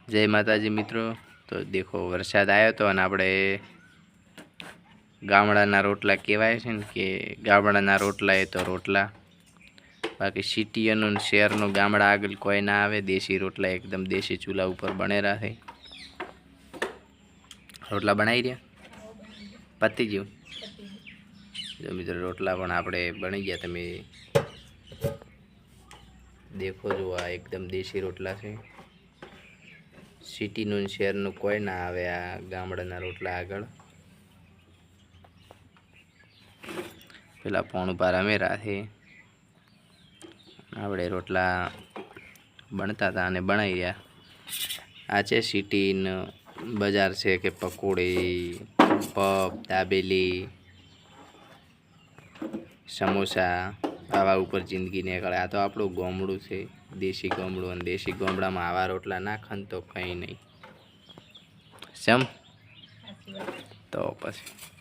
जय माताजी मित्रों। तो देखो वरसाद आयो तो अने आपणे गामडाना रोटला कहेवाय छे ने के गामडाना रोटला ए तो रोटला, बाकी सिटीओनो ने शहेरनो गामडा आगळ कोई ना आवे। देशी रोटला एकदम देशी चूल्हा पर बनेला छे। रोटला बनाई रह्या पती गयुं। जो मित्रों रोटला पण आपणे बनी गया। तमे देखो जो आ एकदम देशी रोटला छे। सिटी नु शहर नु कोई ना आवे आ गामडाना रोटला आगळ। पेला फोन पर अमेरा थे आपणे रोटला बनता था अने बनाई रह्या। आ छे सिटी न बजार छे के पकोड़ी पफ दाबेली समोसा आवा उपर जिंदगी निकळे। आ तो आपणुं गामडुं छे, देशी गामडुं, अने देशी गामडामां आवा रोटला ना खान तो कई नहीं सम तो पछी।